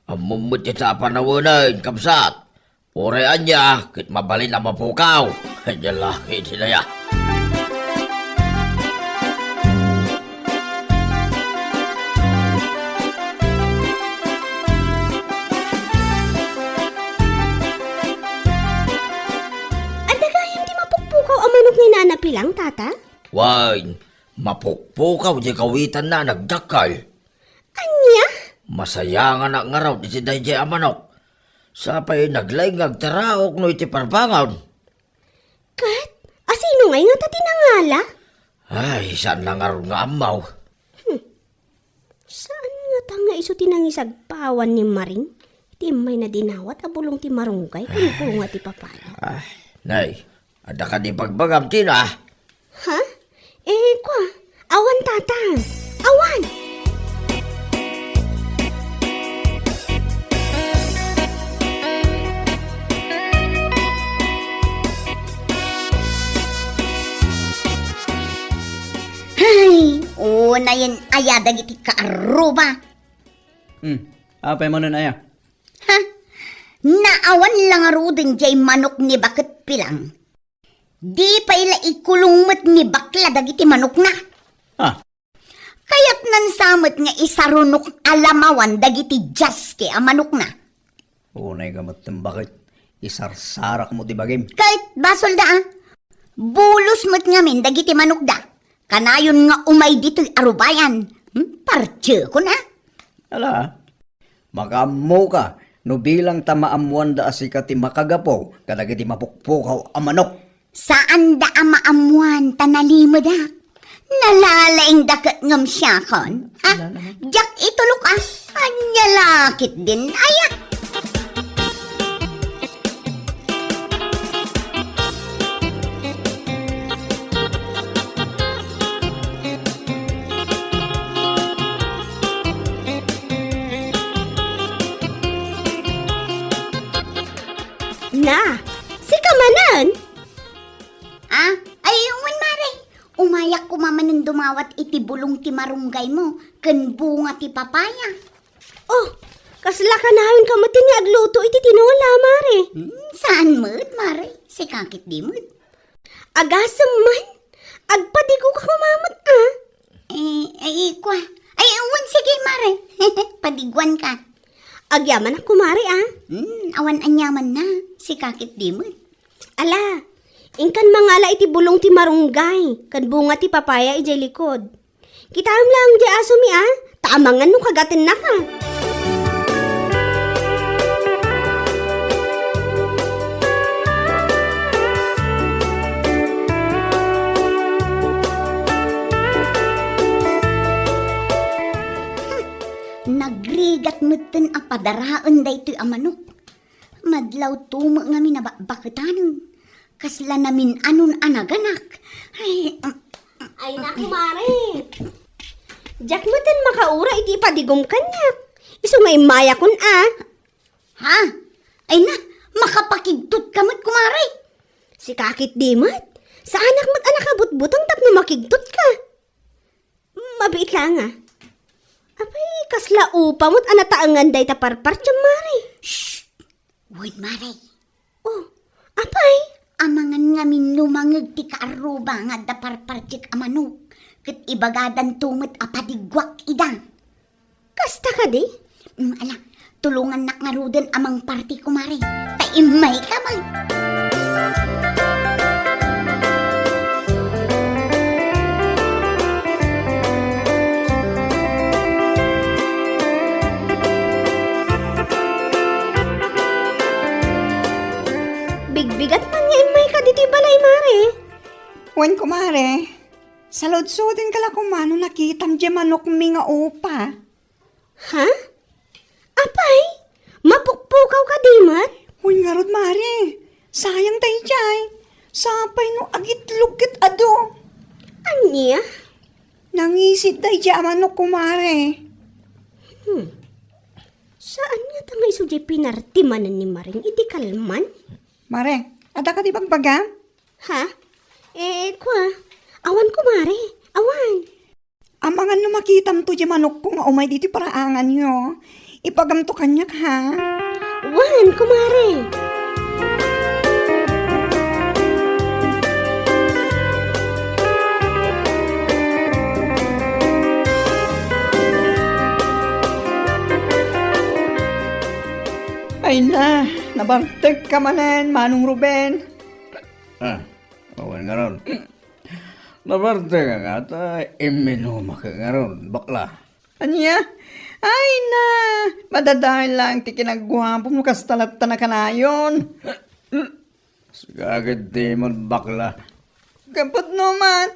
S1: ang mumut sa panawanan, kamsat. Orean niya, kit mabalin na mapukaw. Kanya laki sila ya.
S5: Anda kaya hindi mapukpukaw ang manok ni Nana Pilang, tata?
S1: Wain, mapukpukaw di kawitan na nagdakal.
S5: Anya?
S1: Masaya nga na ngaraw di si Dayjay amanok. Sapay naglaingag taraok no iti parbangon.
S5: Kat, asino ngay nga tati nangala?
S1: Ay, saan na nga ron nga amaw?
S5: Saan nga tanga iso tinangisagpawan ni Maring? Iti may na dinawat abulong ti marunggay kung bunga ti papaya.
S1: Ay, nay, ada ka di pagbagam tina.
S5: Ha? Kwa, awan tata. Awan!
S7: Ay, una yan ayadag iti kaaruba.
S3: Apay mo nun aya.
S7: Ha? Naawan lang arudin jay manok ni bakit pilang. Di pa ila ikulungmat ni bakla dagiti manok na. Kaya't nansamot nga isarunok alamawan dagiti jaske a manok na.
S3: Unay gamot ng bakit. Isarsarak mo di bagim.
S7: Kahit basol da bulos mo't ngamin dagiti manok da. Kanayon nga umay dito'y arubayan. Partye ko na.
S3: Ala, makamo ka. No bilang tamaamuan da asika ti makagapo. Kadagiti mapukpukaw ang manok.
S7: Saan da amaamuan tanalimo da? Nalalaing dakat ngam siya kon? Ha? Jak itulok Anya lakit din aya.
S5: Na, si kamanan?
S7: Ayungan mare. Umayak ko mamanin dumawat iti bulong ti marunggay mo. Ken bunga ti papaya.
S5: Oh, kasla ka nahin kamatin ni agluto iti tinola, mare.
S7: Saan mo't mare? Si kakit di mo't.
S5: Agasam man, agpadigo ka kumamot
S7: Kwa. Awan sige mare. Padigwan ka.
S5: Agyaman ako, mare
S7: Awan anyaman na. Si kakit di mo't.
S5: Ala, ingkan mangala iti bulong ti marunggay, kan bunga ti papaya ijay likod. Kitam lang di aso mi taamangan nung kagatin na ka.
S7: Nagrigat mutten a padaraan da ito'y amanok. Madlaw tumo nga minabakitanon. Kasla namin anon anaganak.
S5: Ay naku, mare. Jack mo tan makaura iti padigom kanyak. Iso may maya kun
S7: Ha? Ay na, makapakigtot kamot kumare.
S5: Si kakit di mat. Sa anak mo't anak abot-butang tapno makigtot ka. Mabiit lang Apay, kasla upa mo't anataangan day taparpar tiyang mare.
S7: Shh! Wait mare.
S5: Oh, apay?
S7: Amangan nga min lumangag ti kaaruba nga daparpartik amanok. Kat ibagadan tumot apadigwak idang.
S5: Kasta ka di?
S7: Ala, tulungan nak nga ruden amang party kumare. Paimay ka man.
S2: mare, salod-sodin ka lang kung mano nakitam di manok mi nga upa.
S5: Ha? Apay? Mapukpukaw ka di mat?
S2: Uy nga rod mare, sayang tayo jay. Sapay no agit-lugit ado.
S5: Anya?
S2: Nangisit tayo di manok ko mare.
S5: Saan nga tangay sudi pinartimanan ni Maring iti kalman?
S2: Mare, ada ka di bagbaga?
S5: Ha? Kwa. Awan ko, Mare. Awan.
S2: Amangan no makitam to di manok ko nga umay dito paraangan nyo. Ipagamto kanyak ha.
S5: Awan ko, Mare.
S2: Ay na, nabarteg ka manen, Manong Ruben.
S3: Awan nga ron. Nabarte ka nga ta, iminuma ka nga ron, bakla.
S2: Anya? Ay na, madadahil lang ti kinagwapo mo kastalata na kanayon.
S3: Sagagad di mo bakla.
S2: Kapot naman,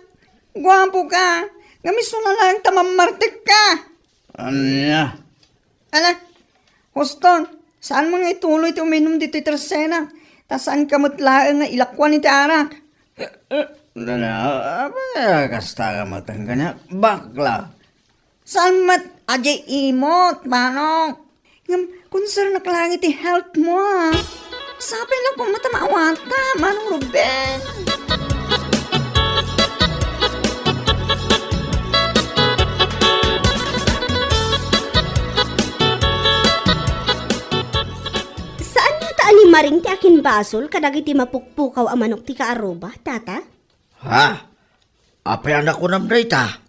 S2: gwapo ka. Gamiso na lang tamamarteg ka.
S3: Anya?
S2: Ala, Hoston, saan mo nga ituloy ti uminom dito itersena? Ta saan ka matlaang nga ilakwan ni ti arak?
S3: Kasta ka matang kanya, bakla.
S2: Saan mat ajay imot, manong? Ngam, concern na kalangit ti health mo ah. Sabi lang kung matamawata, Manong Ruben.
S5: Saan nga taan ni Maring ti akin basol kadagiti mapukpukaw a manok ti kaaroba, tata?
S1: Ha? Apay anak ko nam ta?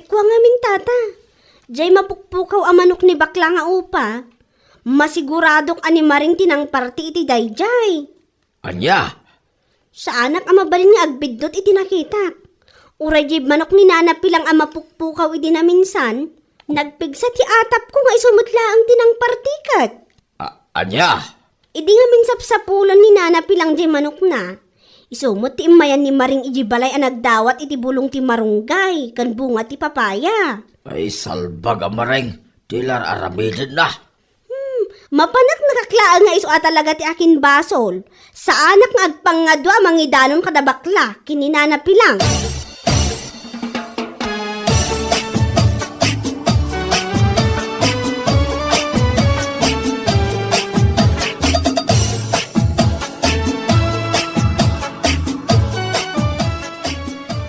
S5: Kwa nga min, tata. Jay mapukpukaw a manok ni bakla nga upa. Masiguradok ani Maring tinang parti iti dayjay.
S1: Anya?
S5: Sa anak ama balin nga agbidot iti nakitak. Uray jib manok ni nana pilang ama pukpukaw iti na minsan. Nagpigsa ti atap ko nga isumutla ang tinang partikat.
S1: Anya?
S5: Idi nga minsapsapulan ni nana pilang jay manok na. Isumot ti imayan ni Maring iji balay ang nagdawat iti bulong ti marunggay kan bunga ti papaya.
S1: Ay salbag amareng, tilar aramidin na.
S5: Mapanak nakaklaan nga iso talaga ti akin basol. Sa anak nga agpangadwa mangidanon kada bakla, kininanapi lang.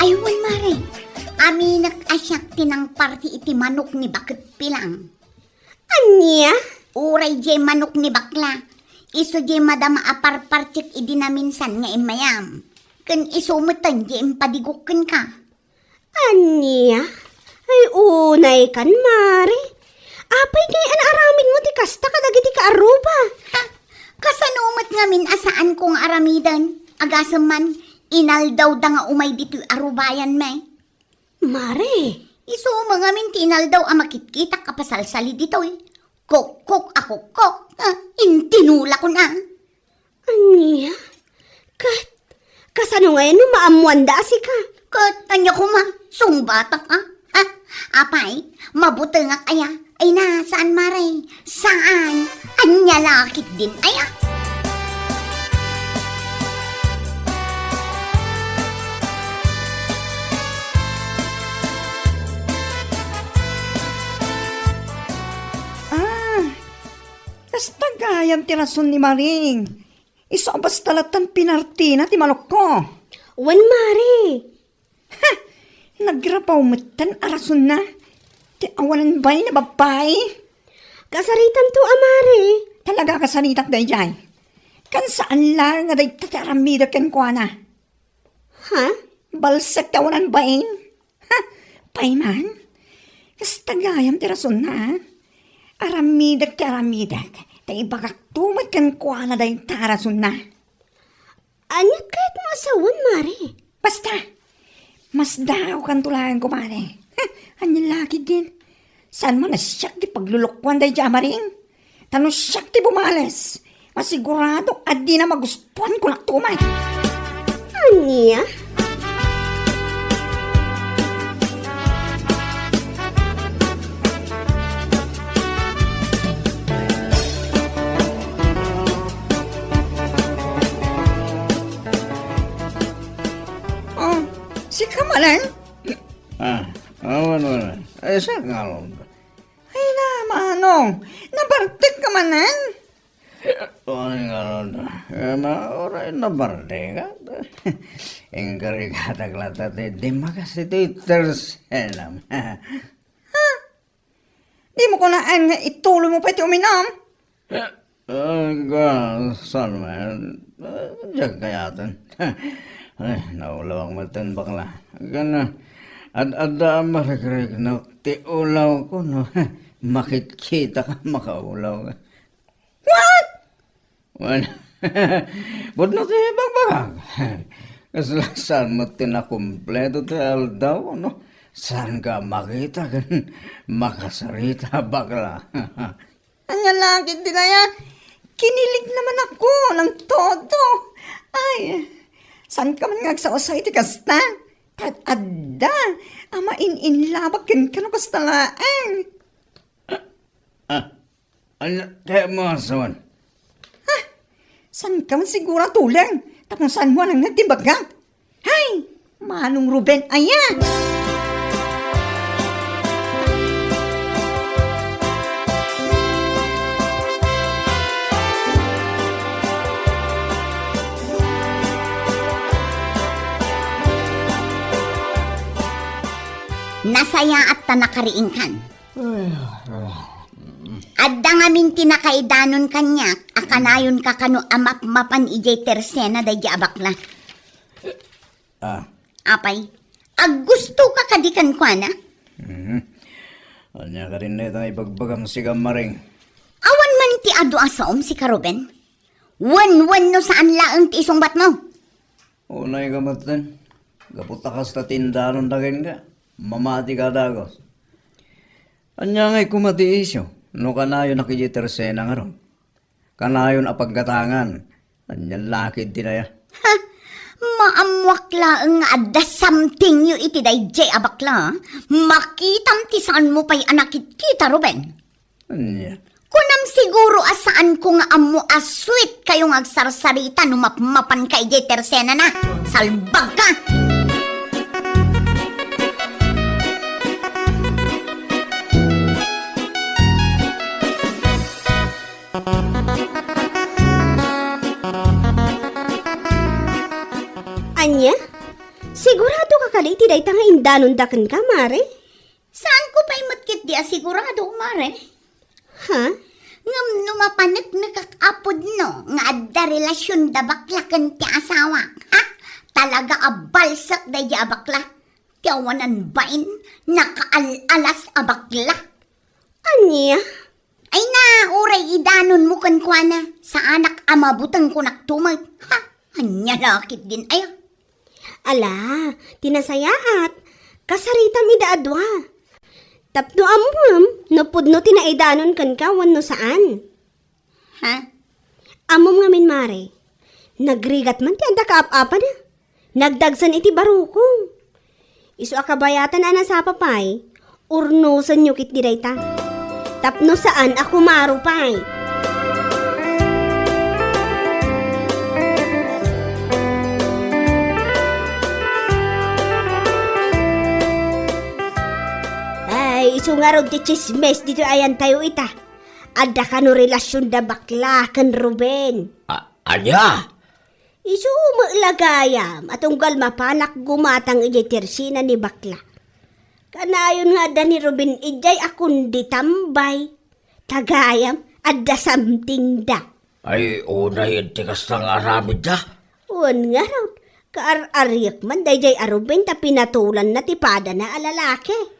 S7: Aywan, Mare. Aminak asyak tinang parti iti manok ni bakit pilang.
S5: Anya?
S7: Uray jay manok ni bakla. Iso jay madama aparpartik idi na minsan nga imayam. Kan isumutan jay impadigukkan ka.
S5: Anya? Ay unay kan, Mare. Apay kay anaaramid mo ti kasta kadagiti kaaruba.
S7: Ha? Kasanumat nga min asaan kong aramidan. Agasam man, inaldaw da nga umay dito arubayan me.
S5: Mare,
S7: Iso mga min tinaldaw ang makikita kapasalsali dito eh. Kok ako kok. Intinula ko na.
S5: anya? Kasano ngayon no maamuanda si ka?
S7: Katanya ko ma, sungbata ka. Ha? Apay, mabuti nga kaya. Ay na, saan maray? Saan? Anya lakit din aya.
S2: Basta gayam ti rason ni Maring. Iso basta latan pinartina ti manok ko.
S5: Wan, Mare.
S2: Nagrapaw matan arason na. Ti awalan bay na babay.
S5: Kasaritan to, Mare.
S2: Talaga kasanitak day jay. Kan saan lang nga day tataramida ken kwa na.
S5: Ha?
S2: Balsak tawanan bay. Payman. Basta gayam ti rason na. Aramidak ti aramidak. Ta ibagak tumat ken kwa na day tarason na.
S5: Anyat kahit mo asawan, Mare.
S2: Basta, mas daw kan tulahan ko, Mare. Anyan lagi din. Saan mo nasyak di paglulukwan day jamaring? Tano syak di bumales. Masigurado at di na magustuhan ko na tumay.
S5: Anya?
S2: Si Kamalan?
S3: Awan mo na. Ay, saan nga lang?
S2: Ay na, manong. Nabartik ka manan.
S3: Ay, nga lang. Oray na barde ka. Ingkari ka taglata di makasiti tersenam.
S2: Di mo ko naan nga ituloy mo pa iti uminom.
S3: Saan man? Diyan kayatan. Ay, naulawang matan bakla. Gana, ad-ada maragrig na ti ulaw ko, no? Makikita ka, makaulaw ka.
S2: What?
S3: Well, but no ti bagbagag. Kasla saan mo tinakumpleto ti aldaw, no? Saan ka makita kan makasarita bakla?
S2: Anya langit din na yan. Kinilig naman ako ng todo. Ay, saan ka man ngagsaosay ti kasta? Kat adda, ama in-labag kan kano kasta laan.
S3: Ano, kaya mo asawan?
S2: Saan ka man sigura tulang? Tapos saan mo nang nagtibagang? Hay, manong Ruben, ayan.
S7: Nasaya at tanakariing kan. Adda nga min tinakaidanon kanya, akanayon ka kano amap-mapan ijay tersena day abakla. Apay, gusto ka kadikan kwa na?
S3: Anya ka rin na itong ibagbagang sigam maring.
S7: Awan man ti ado asom si Karuben. Wan no saan laang ti isong bat mo?
S3: Unay kamatan. Gaputakas ta tindaron dagin ka. Mamati ka dagos. Anya nga'y kumati isyo. No kanayon nakijitersena nga ron. Kanayon apaggatangan. Anya lakid tinaya.
S7: Ha? Maamwak laang nga adda something yu iti day jay abakla. Makitam ti saan mo pa'y anakit kita, Ruben.
S3: Anya.
S7: Kunam siguro asaan ko nga amo asweet kayong agsarsarita no mapmapan kay jay tersena na. Salbag ka!
S5: Anya? Sigurado ka kaliti day nga indanon daken ka, Mare?
S7: Saan ko pa'y matkit di asigurado, Mare?
S5: Ha?
S7: Ngam numapanak nakakapod no, nga adda relasyon da bakla kan ti asawa. Ha? Talaga abalsak da di abakla. Tiawanan bain, nakaalas abakla.
S5: Anya?
S7: Ay na, uray idanon mo kan kwa na. Sa anak amabutang ko naktumag. Ha? Anya lakit din ay.
S5: Ala, tinasayaat. Kasaritam idaadwa. Tapno amam, napudno tinaidanon kan ka, wano saan.
S7: Ha?
S5: Amom nga min, Mare. Nagrigat man ti anda kaap-apa na. Nagdagsan iti barukong. Isu akabayatan ana sa papay, urnusan nyo kit dirayta. Tapno saan ako marupay. Ay, isu nga rog ti chismes dito ayan tayo ita. Adda ka no relasyon da bakla kan Ruben.
S1: Anya?
S5: Isu lagayam at unggal mapanak gumatang ijay tersina ni bakla. Kanayon nga da ni Ruben ijay akong ditambay. Tagayam adda something da.
S1: Ay, unay ti kastang aramid da.
S5: Un nga raw, kaar-ariyak man dayjay Ruben ta pinatulan na tipada na alalaki.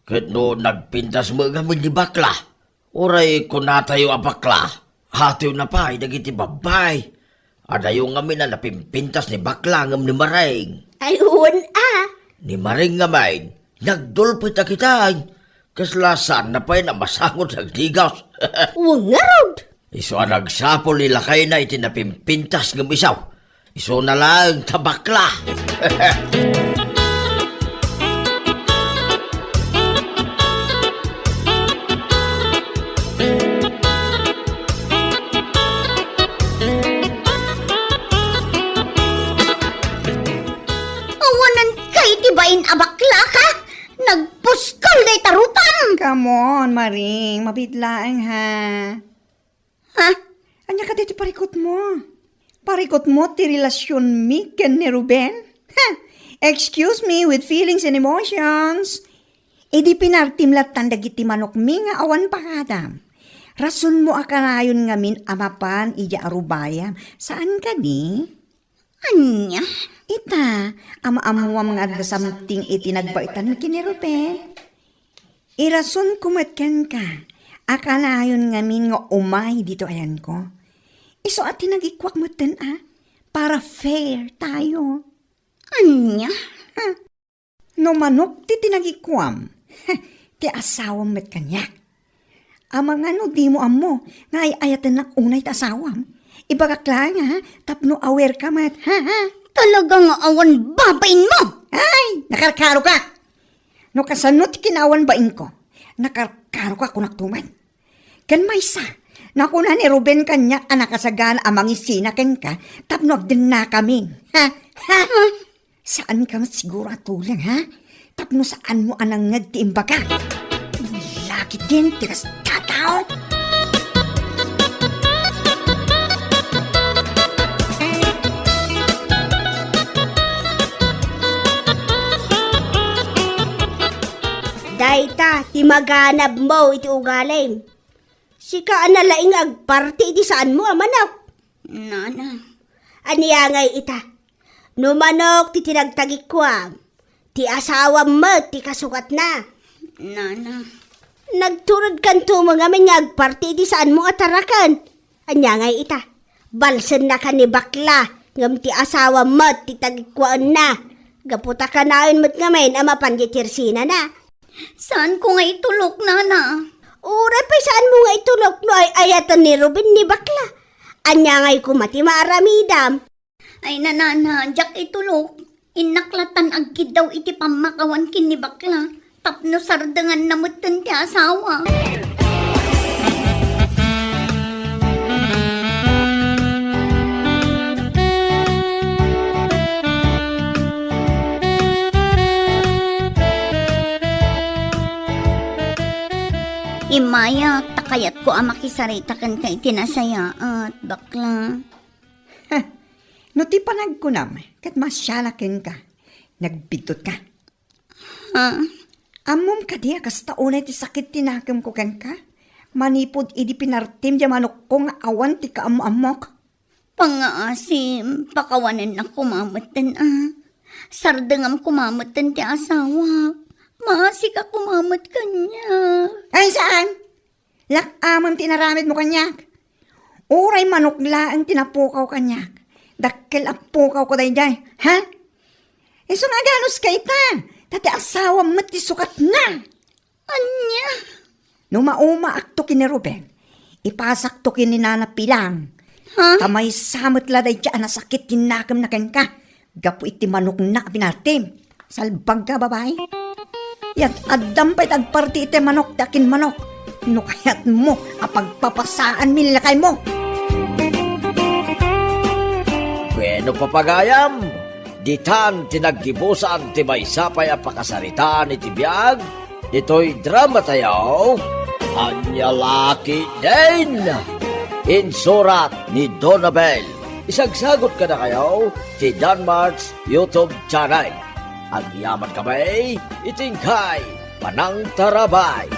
S1: Ket no nagpintas mo gamin ni bakla. Uray ko natayo a bakla. Hatiw na pa, dagiti babay. Adayo nga na napimpintas ni bakla ngam ni Maring.
S5: Ay un
S1: Ni Maring nga main, nagdulpit na kita. Kaslasan na pa'y namasangot sa ligaws.
S5: un nga raw.
S1: Iso nagsapol nila kayo na iti napimpintas ngam isaw. Iso na lang tabakla.
S7: Awanan kay di babain abakla ka? Nagpuskol day tarupan!
S2: Come on, Maring. Mabidlaang ha.
S7: Ha?
S2: Anya ka dito parikot mo. Parikot mo ti relasyon mi ken ni Ruben? Ha? Excuse me with feelings and emotions. Di pinartimlatan dagiti manok mi nga awan pakadam. Rason mo akanayon ngamin amapan ija arubayam. Saan ka di?
S7: Anya?
S2: Ita, ama-amuam nga da something itinagbaitan mi kini Ruben. Irason kumatken ka. Akanayon ngamin nga umay dito ayan ko. Iso at tinagikwak mo ten para fair tayo.
S7: Anya?
S2: No manok ti tinagikwam. Ti asawam met kanya. Amang ano di mo amo, nga ayatan na unay ti asawam. Ibagakla nga, tapno aware ka mat.
S7: Talagang awan babain mo!
S2: Ay, nakarkaro ka. No kasanot kinawan bain ko, nakarkaro ka kunaktuman. Kan may sa, nakuna ni Ruben kanya anakasagan amang isina ken ka, tapno agdin na kami. Saan ka siguro atulang, ha? Tapno saan mo anang nagtiimba ka? Laki din, tigas tataw.
S5: Dayta, ti maganab mo iti ugalim. Sika analaing agparti iti saan mo, manok.
S7: Nana.
S5: Aniya ngay ita. No manok ti tinagtagikwam. Ti asawa mo ti kasukat na.
S7: Nana.
S5: Nagturod kan tumangamin nga agparti iti saan mo atarakan. Anya ngay ita. Balsen na ka ni bakla. Ngam ti asawa mo ti tagikwaan na. Gaputa ka naon mo't ngamin ama panjitirsina na.
S7: Saan ko nga itulok, Nana?
S5: Uray pa saan mo nga itulok no ay ayatan ni Ruben ni bakla. Anya ngay kumati maaramidam.
S7: Ay nanana, jak itulok. Inaklatan agkid daw iti pamakawan kin ni bakla. Tapno sardangan namutan ti asawa. Imaya, takayat ko amakisarita kan kay tinasaya at bakla.
S2: No ti panagkunam, kat masyalakin ka. Nagbidot ka.
S7: Ha?
S2: Amom ka diya, kasta unay ti sakit tinakam ko kan ka. Manipod idi pinartim di manok ko nga awan ti kaamamok.
S7: Pangaasim, pakawanan na kumamatan Sardangam kumamatan ti asawa. Maasi ka kumamat kanya.
S2: Ay saan? Lakamang tinaramid mo kanyak. Uray manok laang tinapukaw kanyak. Dakkel apukaw ko day. Ha? Iso nga ganos ka ita. Tati asawa mati sukat na.
S7: Anya?
S2: No mauma akto kini Ruben. Ipasak to kini Nana Pilang.
S7: Ha?
S2: Tamay samot la day dyan na sakit tinakam na ka. Gapu iti manok na pinartim. Salbag ka babae. Yat addam pa'y tagparti iti manok dakin manok. No kayat mo apagpapasaan milakay mo.
S1: Bueno papagayam, ditan tinaggibusan ti maysapay a pakasaritaan iti biag, dito'y drama tayaw, Anya Laki din. Insurat ni Donabel. Isagsagot ka na kayo ti Danmarks YouTube channel. Ang yaman kamay, itingkay, panang tarabay.